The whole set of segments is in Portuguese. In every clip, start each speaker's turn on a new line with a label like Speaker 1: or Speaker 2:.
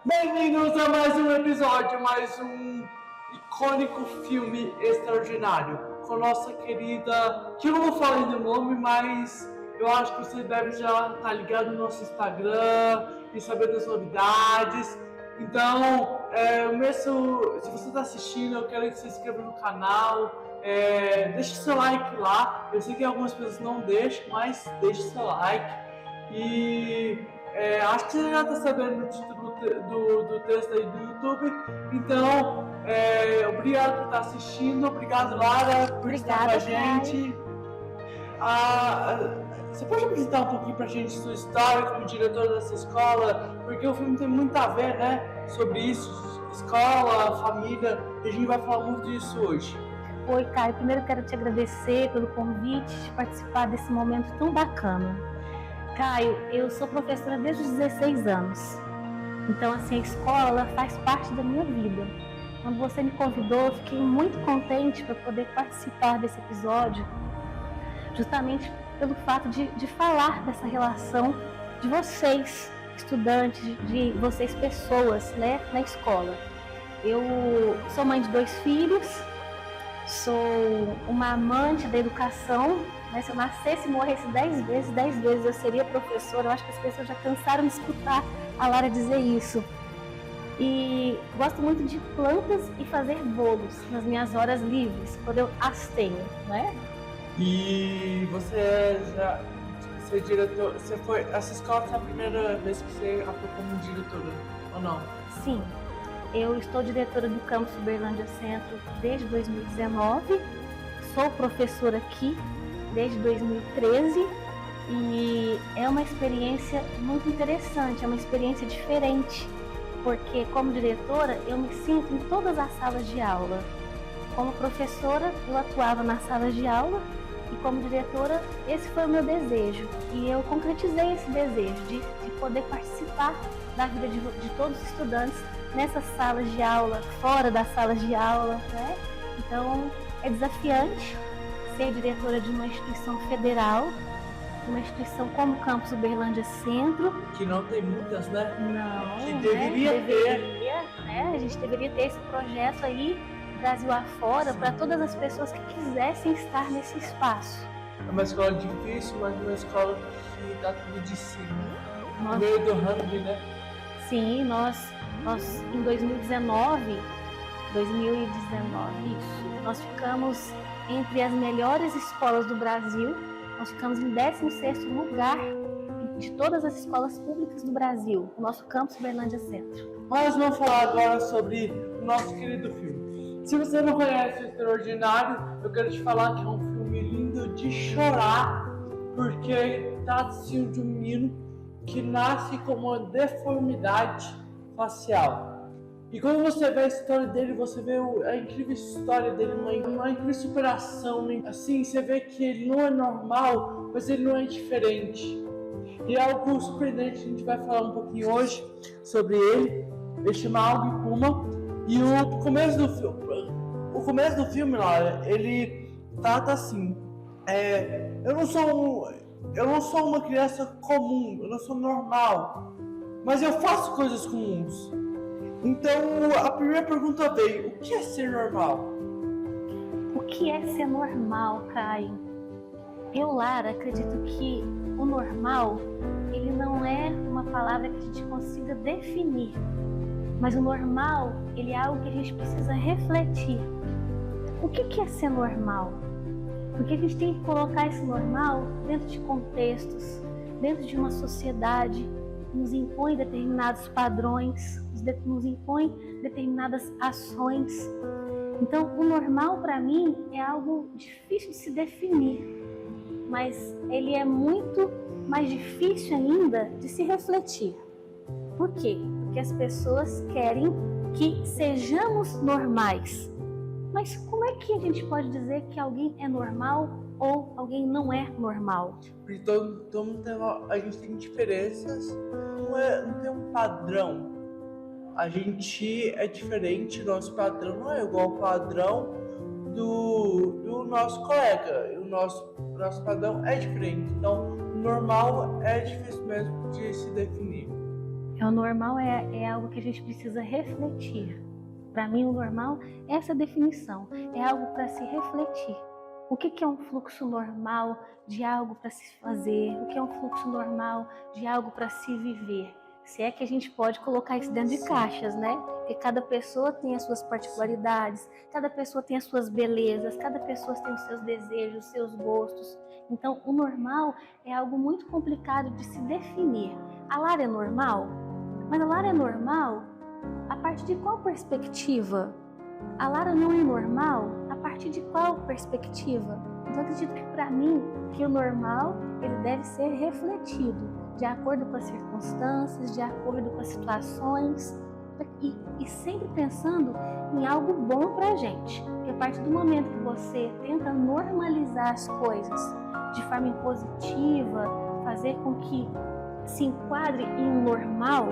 Speaker 1: Bem-vindos a mais um episódio, mais um icônico filme extraordinário com nossa querida, que eu não vou falar ainda o nome, mas eu acho que você deve já estar ligado no nosso Instagram e saber das novidades. Então, se você está assistindo, eu quero que você se inscreva no canal, deixe seu like lá. Eu sei que algumas pessoas não deixam, mas deixe seu like. E acho que você já está sabendo do título do texto aí do YouTube. Então, obrigado por estar assistindo. Obrigado, Lara, por estar com a gente. Você pode apresentar um pouquinho pra gente sua história como diretora dessa escola? Porque o filme tem muito a ver, né? Sobre isso, escola, família. E a gente vai falar muito disso hoje.
Speaker 2: Oi, Caio. Primeiro quero te agradecer pelo convite de participar desse momento tão bacana. Caio, eu sou professora desde os 16 anos. Então, assim, a escola ela faz parte da minha vida. Quando você me convidou, eu fiquei muito contente para poder participar desse episódio, justamente pelo fato de falar dessa relação de vocês, estudantes, de vocês, pessoas, né, na escola. Eu sou mãe de 2 filhos, sou uma amante da educação. Se eu nascesse e morresse 10 vezes eu seria professora. Eu acho que as pessoas já cansaram de escutar a Lara dizer isso. E gosto muito de plantas e fazer bolos nas minhas horas livres, quando eu as tenho, né?
Speaker 1: E você é diretor, essa escola foi a primeira vez que você atuou como diretora, ou não?
Speaker 2: Sim, eu estou diretora do campus Uberlândia Centro desde 2019, sou professora aqui desde 2013 e é uma experiência muito interessante, é uma experiência diferente, porque como diretora eu me sinto em todas as salas de aula. Como professora eu atuava nas salas de aula e como diretora esse foi o meu desejo e eu concretizei esse desejo de poder participar da vida de todos os estudantes nessas salas de aula, fora das salas de aula, né? Então é desafiante ser diretora de uma instituição federal, uma instituição como o Campus Uberlândia Centro.
Speaker 1: Que não tem muitas, né?
Speaker 2: Não,
Speaker 1: que deveria ter.
Speaker 2: Né? A gente deveria ter esse projeto aí, Brasil afora, para todas as pessoas que quisessem estar nesse espaço.
Speaker 1: É uma escola difícil, mas uma escola que dá tudo de si. No meio do rugby, né?
Speaker 2: Sim, nós em 2019, isso, nós ficamos entre as melhores escolas do Brasil. Nós ficamos em 16º lugar de todas as escolas públicas do Brasil, o nosso campus Uberlândia Centro.
Speaker 1: Mas vamos falar agora sobre o nosso querido filme. Se você não conhece o Extraordinário, eu quero te falar que é um filme lindo de chorar, porque trata-se de um menino que nasce com uma deformidade facial. E quando você vê a história dele, você vê a incrível história dele, uma incrível superação. Assim, você vê que ele não é normal, mas ele não é diferente. E é algo surpreendente, a gente vai falar um pouquinho hoje sobre ele. Ele chama Algo Puma. E o começo do filme, Laura, ele trata assim. Eu não sou uma criança comum, eu não sou normal, mas eu faço coisas comuns. Então, a primeira pergunta veio: o que é ser normal?
Speaker 2: O que é ser normal, Caio? Eu, Lara, acredito que o normal, ele não é uma palavra que a gente consiga definir. Mas o normal, ele é algo que a gente precisa refletir. O que é ser normal? Porque a gente tem que colocar esse normal dentro de contextos, dentro de uma sociedade que nos impõe determinados padrões, nos impõe determinadas ações. Então, o normal para mim é algo difícil de se definir, mas ele é muito mais difícil ainda de se refletir. Por quê? Porque as pessoas querem que sejamos normais. Mas como é que a gente pode dizer que alguém é normal ou alguém não é normal?
Speaker 1: Porque a gente tem diferenças, não tem um padrão. A gente é diferente, nosso padrão não é igual ao padrão do nosso colega. O nosso padrão é diferente. Então, o normal é difícil mesmo de se definir.
Speaker 2: O normal é algo que a gente precisa refletir. Para mim, o normal é essa definição, é algo para se refletir. O que é um fluxo normal de algo para se fazer? O que é um fluxo normal de algo para se viver? Se é que a gente pode colocar isso dentro de caixas, né? Porque cada pessoa tem as suas particularidades, cada pessoa tem as suas belezas, cada pessoa tem os seus desejos, os seus gostos. Então, o normal é algo muito complicado de se definir. A Lara é normal? Mas a Lara é normal a partir de qual perspectiva? A Lara não é normal a partir de qual perspectiva? Então, eu acredito que para mim, que o normal ele deve ser refletido de acordo com as circunstâncias, de acordo com as situações e sempre pensando em algo bom para a gente. Porque a partir do momento que você tenta normalizar as coisas de forma impositiva, fazer com que se enquadre em um normal,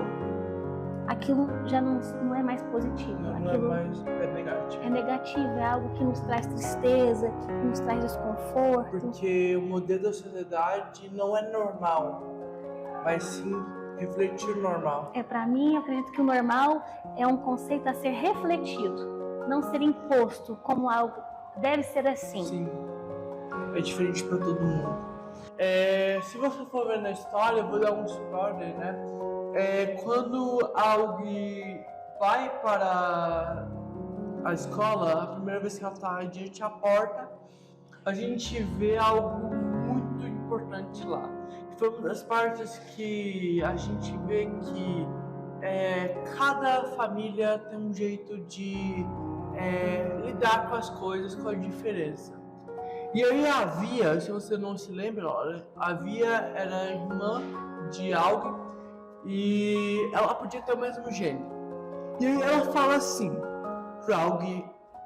Speaker 2: aquilo já não é mais positivo.
Speaker 1: Não é mais, é negativo.
Speaker 2: É negativo, é algo que nos traz tristeza, que nos traz desconforto.
Speaker 1: Porque o modelo da sociedade não é normal, mas sim refletir o normal.
Speaker 2: Para mim, eu acredito que o normal é um conceito a ser refletido, não ser imposto como algo deve ser assim.
Speaker 1: Sim, é diferente para todo mundo. Se você for ver na história, eu vou dar um spoiler, né? Quando alguém vai para a escola, a primeira vez que ela está diante da porta, a gente vê algo muito importante lá. Foi uma das partes que a gente vê que cada família tem um jeito de lidar com as coisas, com a diferença. E aí a Via, se você não se lembra, a Via era irmã de alguém e ela podia ter o mesmo gênero. E aí ela fala assim para alguém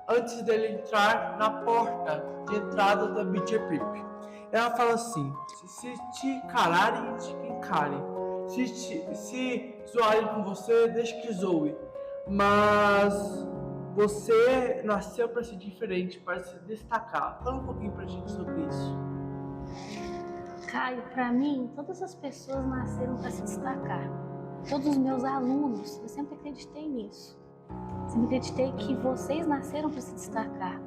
Speaker 1: antes dele entrar na porta de entrada da Beach Trip. Ela fala assim: se te encararem, te encarem. Se zoarem com você, deixa que zoe. Mas você nasceu para ser diferente, para se destacar. Fala um pouquinho pra gente sobre isso.
Speaker 2: Caio, para mim, todas as pessoas nasceram para se destacar. Todos os meus alunos, eu sempre acreditei nisso. Sempre acreditei que vocês nasceram para se destacar.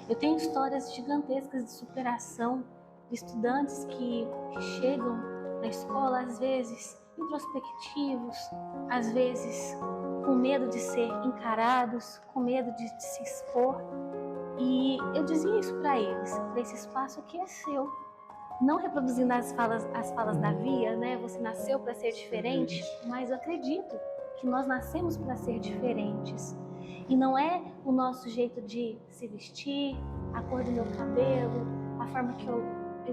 Speaker 2: Eu tenho histórias gigantescas de superação de estudantes que chegam na escola, às vezes introspectivos, às vezes com medo de ser encarados, com medo de se expor. E eu dizia isso para eles: esse espaço aqui é seu. Não reproduzindo as falas da Via, né? Você nasceu para ser diferente, mas eu acredito que nós nascemos para ser diferentes. E não é o nosso jeito de se vestir, a cor do meu cabelo, a forma que eu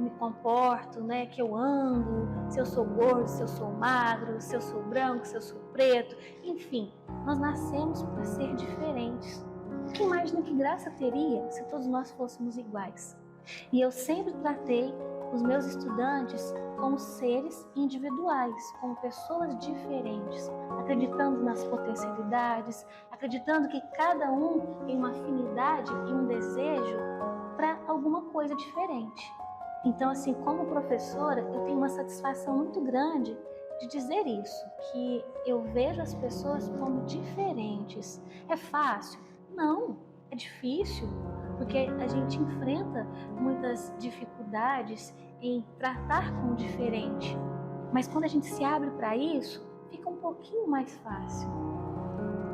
Speaker 2: me comporto, né? Que eu ando, se eu sou gordo, se eu sou magro, se eu sou branco, se eu sou preto. Enfim, nós nascemos para ser diferentes. Que imagina que graça teria se todos nós fôssemos iguais? E eu sempre tratei os meus estudantes como seres individuais, como pessoas diferentes, acreditando nas potencialidades, acreditando que cada um tem uma afinidade e um desejo para alguma coisa diferente. Então, assim, como professora, eu tenho uma satisfação muito grande de dizer isso, que eu vejo as pessoas como diferentes. É fácil? Não, é difícil, porque a gente enfrenta muitas dificuldades em tratar com o diferente. Mas quando a gente se abre para isso, fica um pouquinho mais fácil.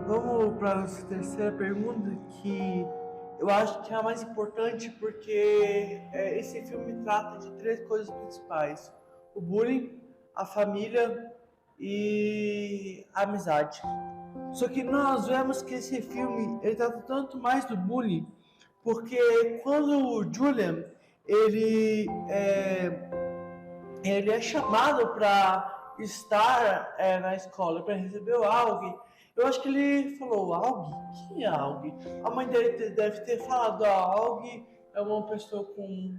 Speaker 1: Vamos para a nossa terceira pergunta, que eu acho que é a mais importante, porque esse filme trata de 3 coisas principais: o bullying, a família e a amizade. Só que nós vemos que esse filme ele trata tanto mais do bullying, porque quando o Julian ele é chamado para estar na escola, para receber o Aug, eu acho que ele falou: Aug? Quem é Aug? A mãe dele deve ter falado: Aug é uma pessoa com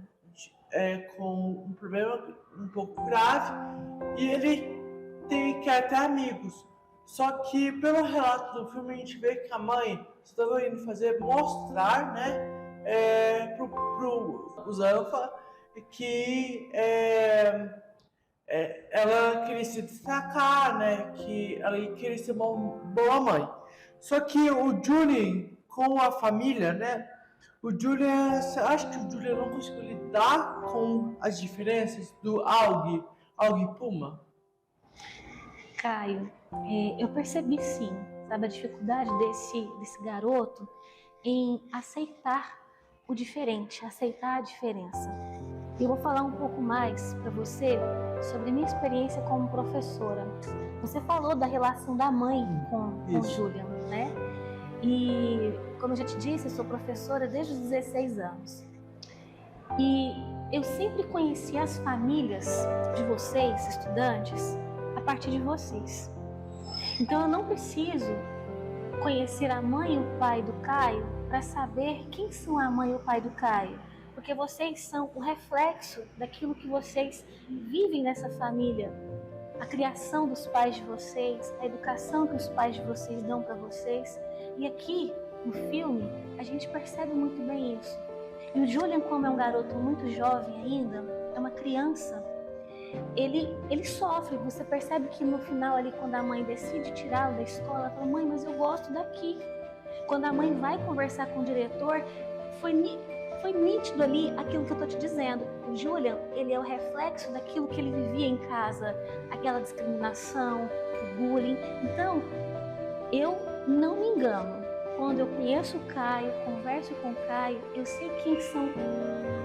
Speaker 1: um problema um pouco grave e ele quer ter amigos. Só que pelo relato do filme a gente vê que a mãe estava indo mostrar, né, pro Zanfa que ela queria se destacar, né? Que ela queria ser uma boa mãe. Só que o Julian, com a família, né? Você acha que o Julian não conseguiu lidar com as diferenças do Aug e Puma?
Speaker 2: Caio, eu percebi sim, sabe, a dificuldade desse garoto em aceitar o diferente, aceitar a diferença. Eu vou falar um pouco mais para você sobre minha experiência como professora. Você falou da relação da mãe com o Julian, né? E, como eu já te disse, eu sou professora desde os 16 anos. E eu sempre conheci as famílias de vocês, estudantes, a partir de vocês. Então eu não preciso conhecer a mãe e o pai do Caio para saber quem são a mãe e o pai do Caio. Porque vocês são o reflexo daquilo que vocês vivem nessa família. A criação dos pais de vocês, a educação que os pais de vocês dão para vocês. E aqui, no filme, a gente percebe muito bem isso. E o Julian, como é um garoto muito jovem ainda, é uma criança, ele sofre. Você percebe que no final ali, quando a mãe decide tirá-lo da escola, ela fala: mãe, mas eu gosto daqui. Quando a mãe vai conversar com o diretor, foi nítido ali aquilo que eu tô te dizendo. O Julian, ele é o reflexo daquilo que ele vivia em casa, aquela discriminação, o bullying. Então, eu não me engano. Quando eu conheço o Caio, converso com o Caio, eu sei quem são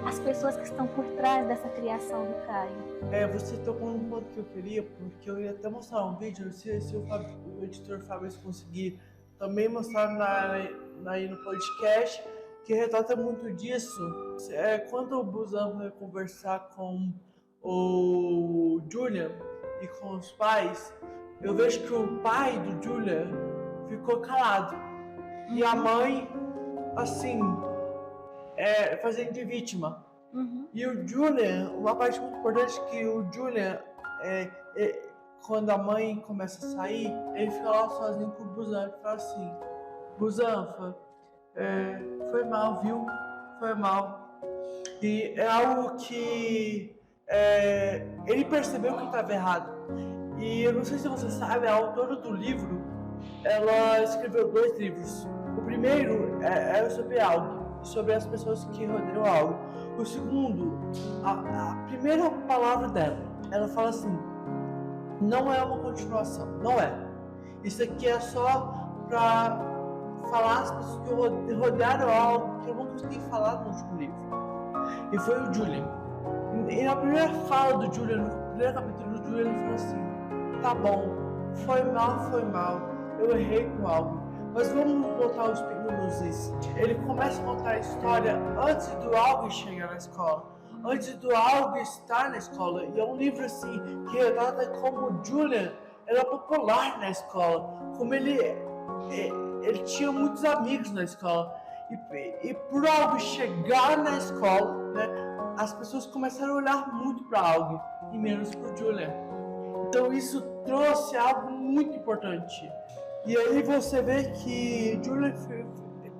Speaker 2: as pessoas que estão por trás dessa criação do Caio.
Speaker 1: Você tocou num ponto que eu queria, porque eu ia até mostrar um vídeo, se o editor Fabrício conseguir também mostrar aí no podcast, que retrata muito disso. Quando o Busan vai conversar com o Julian e com os pais, eu vejo que o pai do Julian ficou calado. E a mãe, assim, fazendo de vítima. E o Julian, uma parte muito importante é que o Julian, quando a mãe começa a sair, ele fica lá sozinho com o Busan e fala assim: Busanfa, foi mal, viu? Foi mal. E é algo que ele percebeu que estava errado. E eu não sei se você sabe, a autora do livro, ela escreveu 2 livros. O primeiro é sobre Aug, sobre as pessoas que rodeiam Aug. O segundo, a primeira palavra dela, ela fala assim: não é uma continuação, não é. Isso aqui é só para falar as pessoas que rodearam algo que eu não consegui falar no último livro. E foi o Julian. E na primeira fala do Julian, no primeiro capítulo do Julian, ele falou assim: tá bom, foi mal, eu errei com algo, mas vamos voltar aos pingos. Ele começa a contar a história antes do algo chegar na escola, antes do algo estar na escola. E é um livro assim que retrata como o Julian era popular na escola, como ele tinha muitos amigos na escola. E por algo chegar na escola, né, as pessoas começaram a olhar muito para algo e menos para o Julian. Então isso trouxe algo muito importante. E aí você vê que Julian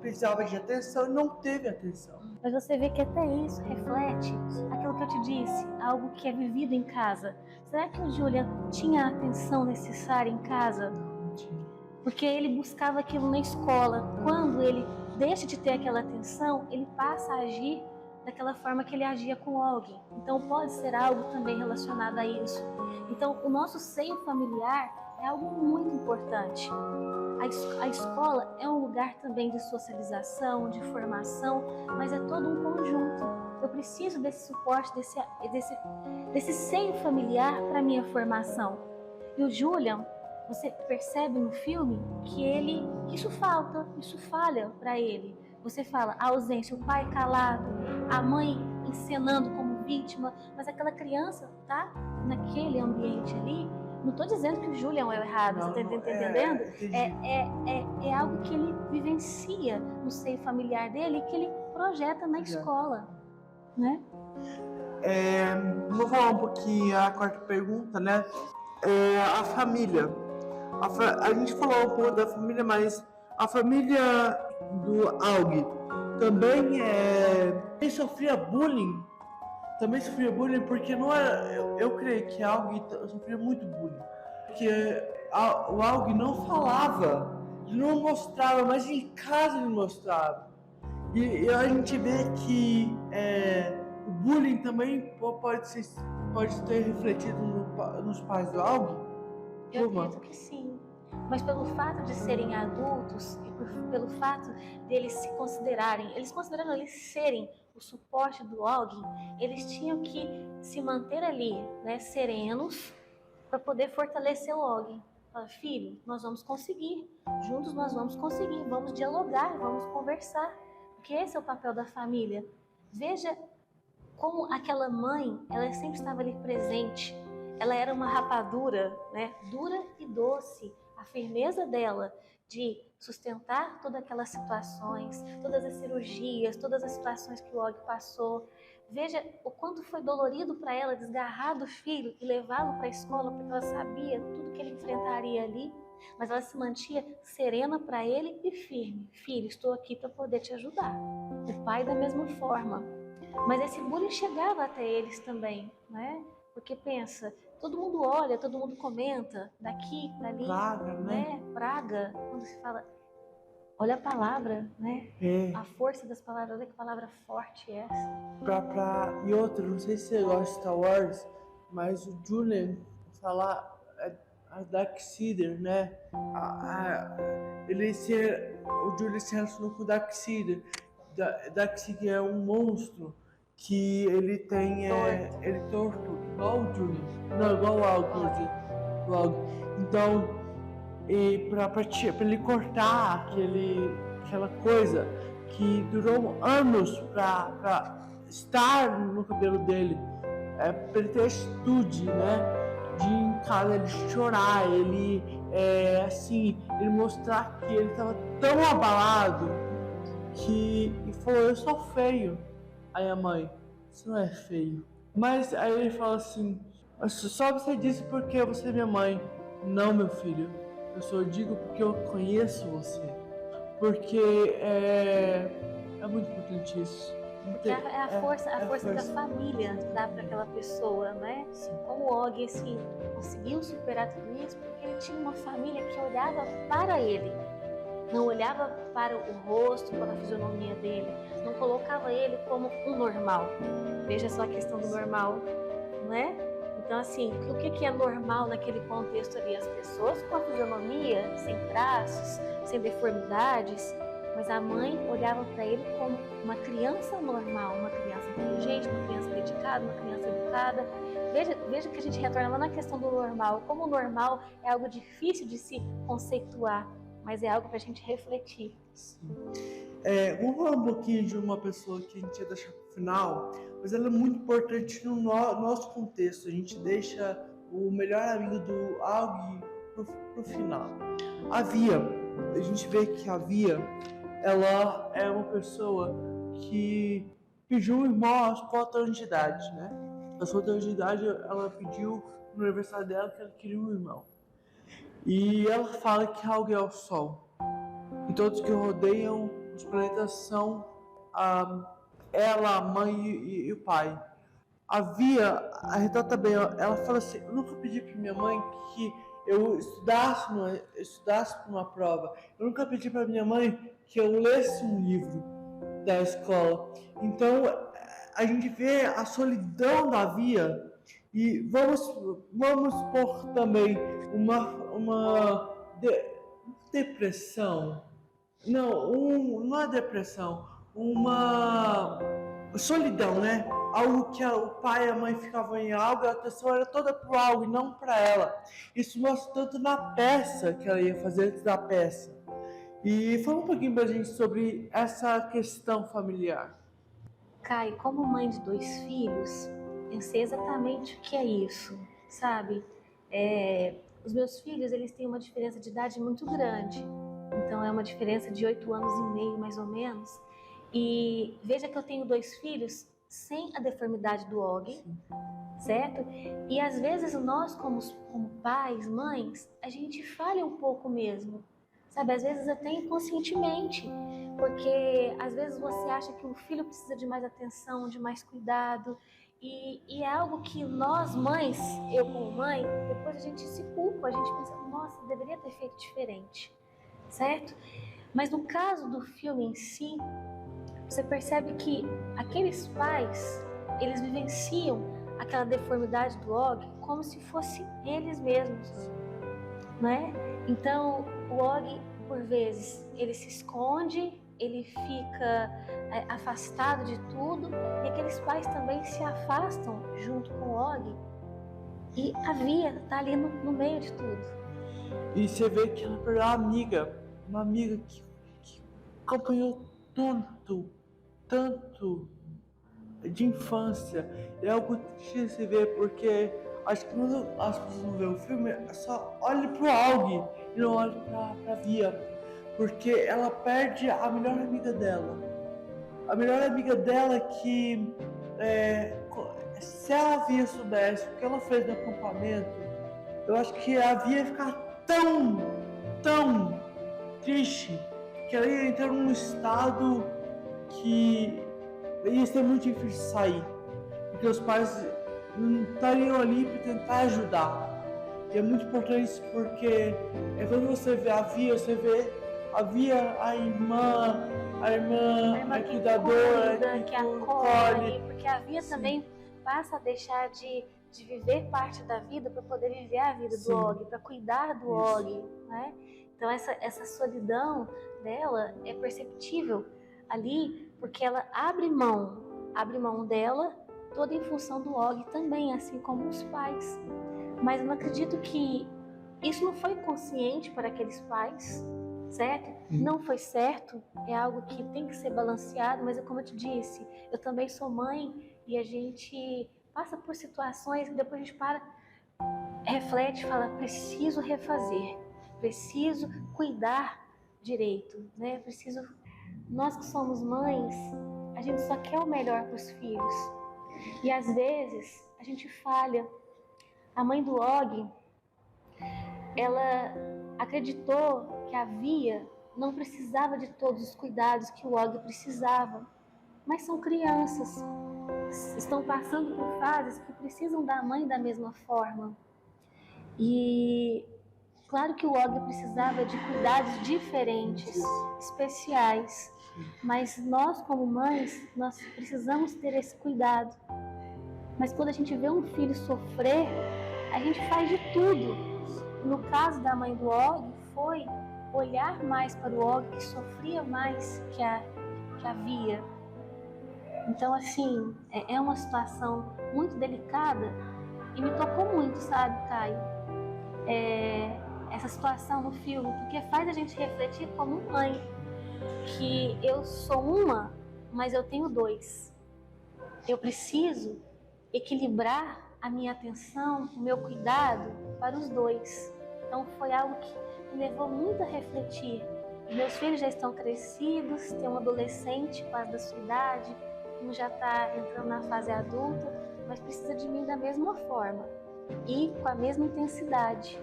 Speaker 1: precisava de atenção e não teve atenção.
Speaker 2: Mas você vê que até isso reflete aquilo que eu te disse, algo que é vivido em casa. Será que o Julian tinha a atenção necessária em casa? Porque ele buscava aquilo na escola. Quando ele deixa de ter aquela atenção, ele passa a agir daquela forma que ele agia com alguém. Então pode ser algo também relacionado a isso. Então o nosso seio familiar é algo muito importante. A escola é um lugar também de socialização, de formação, mas é todo um conjunto. Eu preciso desse suporte, desse seio familiar para minha formação. E o Julian, você percebe no filme que isso falha para ele. Você fala a ausência, o pai calado, a mãe encenando como vítima, mas aquela criança tá naquele ambiente ali. Não estou dizendo que o Julian é o errado, você está entendendo? É algo que ele vivencia no seio familiar dele e que ele projeta na escola, né?
Speaker 1: Vou falar um pouquinho a quarta pergunta, né? A família. A gente falou um pouco da família, mas a família do Aug também sofria bullying também sofria bullying porque não era. Eu creio que Aug sofria muito bullying. Porque o Aug não falava, ele não mostrava, mas em casa ele mostrava. E a gente vê que o bullying também pode ter refletido nos pais do Aug.
Speaker 2: Eu acredito que sim. Mas pelo fato de serem adultos e pelo fato deles se considerarem, eles considerando eles serem o suporte do Aug, eles tinham que se manter ali, né, serenos, para poder fortalecer o Aug. Fala, filho, nós vamos conseguir, juntos nós vamos conseguir, vamos dialogar, vamos conversar, porque esse é o papel da família. Veja como aquela mãe, ela sempre estava ali presente. Ela era uma rapadura, né, dura e doce. A firmeza dela de sustentar todas aquelas situações, todas as cirurgias, todas as situações que o Og passou. Veja o quanto foi dolorido para ela desgarrar do filho e levá-lo para a escola, porque ela sabia tudo que ele enfrentaria ali, mas ela se mantinha serena para ele e firme. Filho, estou aqui para poder te ajudar. O pai da mesma forma. Mas esse bullying chegava até eles também, né? Porque pensa, todo mundo olha, todo mundo comenta, daqui, dali,
Speaker 1: Praga, né?
Speaker 2: Praga, quando se fala, olha a palavra, né? A força das palavras, olha que palavra forte é essa.
Speaker 1: E outra, não sei se você gosta de Star Wars, mas o Julian falar a Dark Sider, né? O Julian se relacionou com o Dark Sider. Dark Sider é um monstro que ele tem ele é torto, igual o Julian, não igual o Aug. Então, para ele cortar aquela coisa que durou anos para estar no cabelo dele, para ele ter atitude, né? De em casa ele chorar, ele ele mostrar que ele estava tão abalado que falou, eu sou feio. Aí a mãe, você não é feio. Mas aí ele fala assim, só você disse porque você é minha mãe. Não, meu filho, eu só digo porque eu conheço você. Porque é muito importante isso.
Speaker 2: Porque é a força da família dá para aquela pessoa, né? Como o Og assim, conseguiu superar tudo isso porque ele tinha uma família que olhava para ele. Não olhava para o rosto, para a fisionomia dele, não colocava ele como um normal. Veja só a questão do normal, não é? Então, assim, o que é normal naquele contexto ali? As pessoas com a fisionomia, sem traços, sem deformidades, mas a mãe olhava para ele como uma criança normal, uma criança inteligente, uma criança dedicada, uma criança educada. Veja que a gente retorna lá na questão do normal. Como o normal é algo difícil de se conceituar, mas é algo para a gente refletir.
Speaker 1: Vamos falar um pouquinho de uma pessoa que a gente ia deixar para o final, mas ela é muito importante no nosso contexto. A gente deixa o melhor amigo do Aug pro final. A gente vê que a Via, ela é uma pessoa que pediu um irmão aos 4 anos de idade, né? Aos 4 anos de idade, ela pediu no aniversário dela que ela queria um irmão. E ela fala que Aug é o Sol. E todos que rodeiam os planetas são ela, a mãe e o pai. A Via retrata bem, ela fala assim, eu nunca pedi para minha mãe que eu estudasse para uma prova. Eu nunca pedi para minha mãe que eu lesse um livro da escola. Então, a gente vê a solidão da Via e vamos pôr também uma depressão. Não é depressão, uma solidão, né? Algo que o pai e a mãe ficavam em algo, a atenção era toda pro algo e não para ela. Isso mostra tanto na peça que ela ia fazer antes da peça. E fala um pouquinho pra gente sobre essa questão familiar.
Speaker 2: Kai, como mãe de 2 filhos, eu sei exatamente o que é isso, sabe? Os meus filhos, eles têm uma diferença de idade muito grande. Então é uma diferença de 8 anos e meio, mais ou menos. E veja que eu tenho 2 filhos sem a deformidade do Og, certo? E às vezes nós, como pais, mães, a gente falha um pouco mesmo, sabe? Às vezes até inconscientemente, porque às vezes você acha que o filho precisa de mais atenção, de mais cuidado, E é algo que nós mães, eu como mãe, depois a gente se culpa, a gente pensa, nossa, deveria ter feito diferente, certo? Mas no caso do filme em si, você percebe que aqueles pais, eles vivenciam aquela deformidade do Og como se fosse eles mesmos, né? Então, o Og, por vezes, ele se esconde, ele fica afastado de tudo, e aqueles pais também se afastam junto com o Og, e a Via está ali no meio de tudo.
Speaker 1: E você vê que ela perdeu uma amiga que acompanhou tanto de infância. É algo triste de se ver, porque acho que quando as pessoas não veem o filme, só olha pro Og e não olha pra Via. Porque ela perde a melhor amiga dela. A melhor amiga dela que, se a Via soubesse o que ela fez no acampamento, eu acho que a Via ia ficar tão triste, que ela ia entrar num estado que ia ser muito difícil sair. Porque os pais não estariam ali para tentar ajudar. E é muito importante isso, porque quando você vê a Via, você vê a Via, a irmã a cuidadora,
Speaker 2: que acolhe, porque a Via também passa a deixar de viver parte da vida para poder viver a vida do Og, para cuidar do Og, né? Então essa solidão dela é perceptível ali, porque ela abre mão dela, toda em função do Og também, assim como os pais. Mas eu não acredito que isso não foi consciente para aqueles pais, certo? Não foi certo, é algo que tem que ser balanceado, mas como eu te disse, eu também sou mãe e a gente passa por situações que depois a gente reflete e fala, preciso refazer, preciso cuidar direito, né? Nós que somos mães, a gente só quer o melhor para os filhos e às vezes a gente falha. A mãe do Og, ela acreditou que a Via não precisava de todos os cuidados que o Og precisava, mas são crianças, estão passando por fases que precisam da mãe da mesma forma. E claro que o Og precisava de cuidados diferentes, especiais, mas nós como mães, nós precisamos ter esse cuidado. Mas quando a gente vê um filho sofrer, a gente faz de tudo. No caso da mãe do Og, foi olhar mais para o Og, que sofria mais que a Via. Então, assim, é uma situação muito delicada e me tocou muito, sabe, Caio? Essa situação no filme, porque faz a gente refletir como mãe, que eu sou uma, mas eu tenho dois. Eu preciso equilibrar a minha atenção, o meu cuidado para os dois. Então foi algo que me levou muito a refletir. Meus filhos já estão crescidos, tem um adolescente quase da sua idade, um já está entrando na fase adulta, mas precisa de mim da mesma forma e com a mesma intensidade.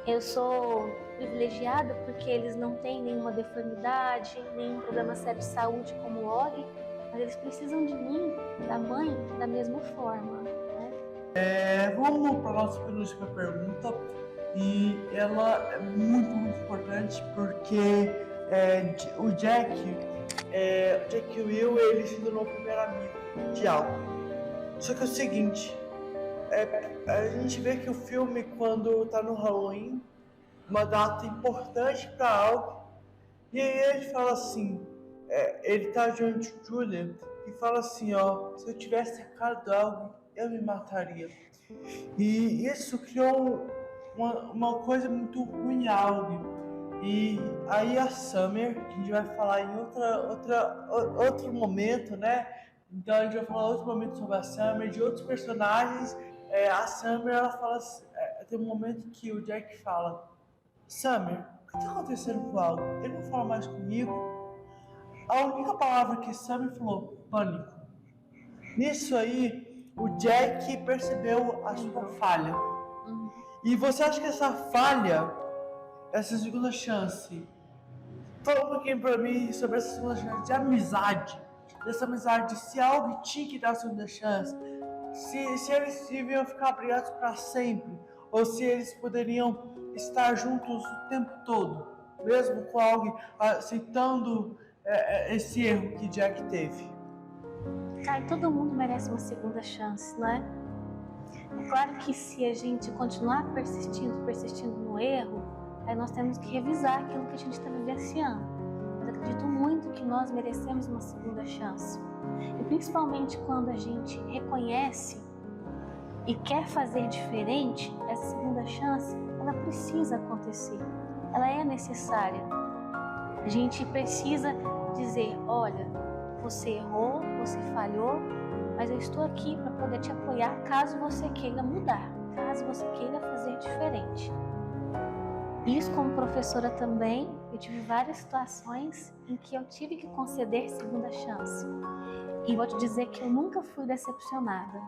Speaker 2: Eu sou privilegiada porque eles não têm nenhuma deformidade, nenhum problema sério de saúde como o Og, mas eles precisam de mim, da mãe, da mesma forma, né?
Speaker 1: Vamos para a nossa penúltima pergunta, e ela é muito importante porque o Jack e o Will, ele se tornou o primeiro amigo de Al. Só que é o seguinte, a gente vê que o filme, quando tá no Halloween, uma data importante para Al, e aí ele fala assim, ele tá diante de Julia e fala assim, ó, se eu tivesse secado algo, eu me mataria. E isso criou uma coisa muito ruim, algo. E aí a Summer, que a gente vai falar em outro momento, né? Então a gente vai falar outro momento sobre a Summer, de outros personagens. A Summer, ela fala, tem um momento que o Jack fala, Summer, o que tá acontecendo com o Al? Ele não fala mais comigo. A única palavra que Summer falou, pânico. Nisso aí, o Jack percebeu a sua falha. E você acha que essa falha, essa segunda chance, fala um pouquinho pra mim sobre essa segunda chance de amizade. Dessa amizade, se algo tinha que dar a segunda chance, se eles deviam ficar brigados para sempre, ou se eles poderiam estar juntos o tempo todo, mesmo com alguém aceitando esse erro que Jack teve.
Speaker 2: Cara, todo mundo merece uma segunda chance, não é? É claro que se a gente continuar persistindo no erro, aí nós temos que revisar aquilo que a gente está vivenciando. Mas acredito muito que nós merecemos uma segunda chance. E principalmente quando a gente reconhece e quer fazer diferente, essa segunda chance, ela precisa acontecer. Ela é necessária. A gente precisa dizer, olha, você errou, você falhou, mas eu estou aqui para poder te apoiar caso você queira mudar, caso você queira fazer diferente. Isso como professora também, eu tive várias situações em que eu tive que conceder segunda chance. E vou te dizer que eu nunca fui decepcionada.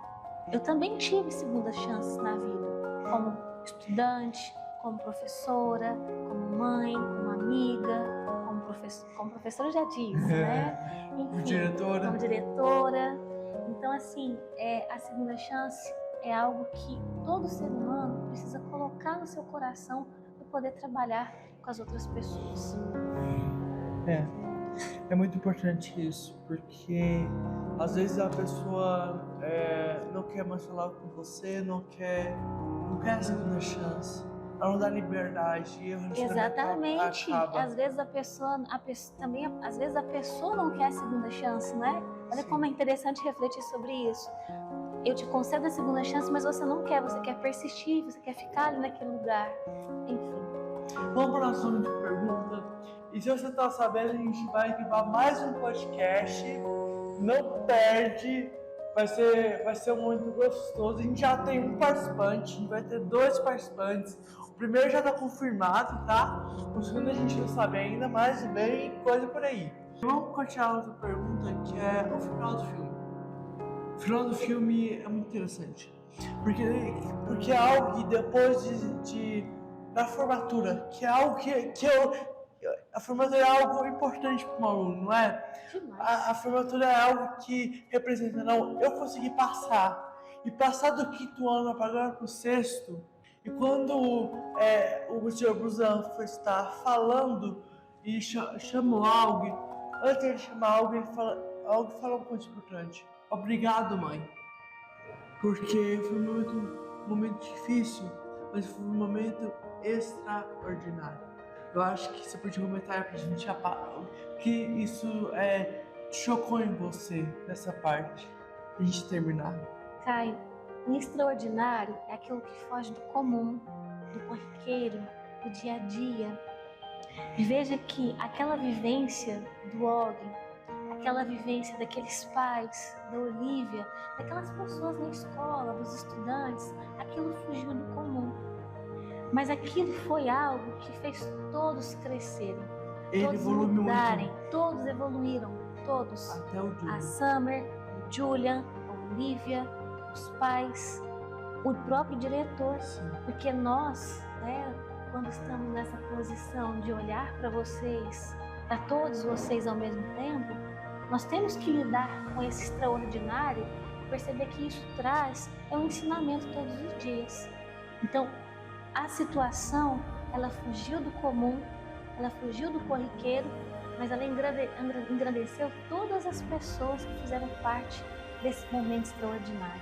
Speaker 2: Eu também tive segunda chance na vida, como estudante, como professora, como mãe, como amiga, como professora já disse, né? Enfim, como diretora. Então, assim, a segunda chance é algo que todo ser humano precisa colocar no seu coração para poder trabalhar com as outras pessoas.
Speaker 1: É muito importante isso, porque às vezes a pessoa não quer mais falar com você, não quer a segunda chance. Ela não dá liberdade.
Speaker 2: Exatamente. Às vezes a pessoa não quer a segunda chance, né? Olha como é interessante refletir sobre isso. Eu te concedo a segunda chance, mas você não quer, você quer persistir, você quer ficar ali naquele lugar. Enfim.
Speaker 1: Vamos para o nosso de pergunta. E se você está sabendo, a gente vai gravar mais um podcast. Não perde. Vai ser muito gostoso. A gente já tem um participante, a gente vai ter 2 participantes. O primeiro já está confirmado, tá? O segundo a gente não sabe ainda, mas vem coisa por aí. Vamos continuar a outra pergunta, que é o final do filme. O final do filme é muito interessante. Porque é algo que depois da formatura, que é algo a formatura é algo importante para um aluno, não é? A formatura é algo que representa, não, eu consegui passar. E passar do 5º ano para agora para o 6º, e quando o Sr. Busan foi estar falando e chamou algo, antes de chamar algo, ele falou uma coisa importante. Obrigado, mãe. Porque foi um momento difícil, mas foi um momento extraordinário. Eu acho que você podia comentar pra gente que isso chocou em você, nessa parte, pra gente terminar.
Speaker 2: Caio, o extraordinário é aquilo que foge do comum, do corriqueiro, do dia a dia. E veja que aquela vivência do Og, aquela vivência daqueles pais, da Olivia, daquelas pessoas na escola, dos estudantes, aquilo fugiu do comum. Mas aquilo foi algo que fez todos crescerem, todos mudarem, todos evoluíram, todos.
Speaker 1: Até o Julian.
Speaker 2: A Summer, o Julian, a Olivia, os pais, o próprio diretor.
Speaker 1: Sim.
Speaker 2: Porque nós, quando estamos nessa posição de olhar para vocês, para todos vocês ao mesmo tempo, nós temos que lidar com esse extraordinário e perceber que isso traz um ensinamento todos os dias. Então, a situação, ela fugiu do comum, ela fugiu do corriqueiro, mas ela engrandeceu todas as pessoas que fizeram parte desse momento extraordinário.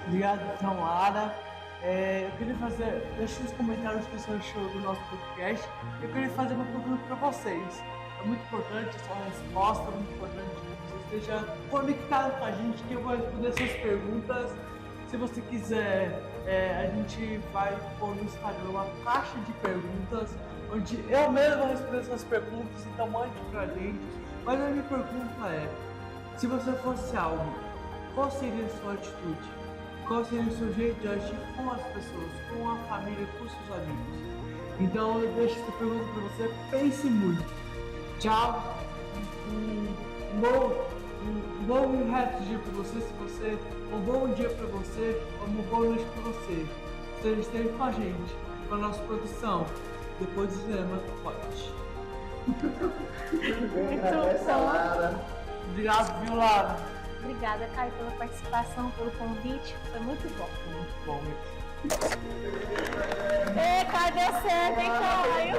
Speaker 1: Obrigado, então, Lara. Eu queria deixa nos comentários o que você achou do nosso podcast. Eu queria fazer uma pergunta para vocês. É muito importante a sua resposta, é muito importante que você esteja conectado com a gente, que eu vou responder suas perguntas. Se você quiser, a gente vai pôr no Instagram uma caixa de perguntas, onde eu mesmo vou responder suas perguntas, então mande pra gente. Mas a minha pergunta é, se você fosse algo, qual seria a sua atitude? Qual seria o seu jeito de agir com as pessoas, com a família, com os seus amigos? Então eu deixo essa pergunta pra você, pense muito. Tchau! Um bom resto de dia pra você, um bom dia pra você, uma boa noite pra você. Você esteve com a gente, com a nossa produção. Depois do cinema, pode.
Speaker 2: Muito bom.
Speaker 1: Obrigado, viu, Lara?
Speaker 2: Obrigada, Caio, pela participação, pelo convite. Foi muito bom.
Speaker 1: Muito bom.
Speaker 2: Caio, deu certo, hein, Caio?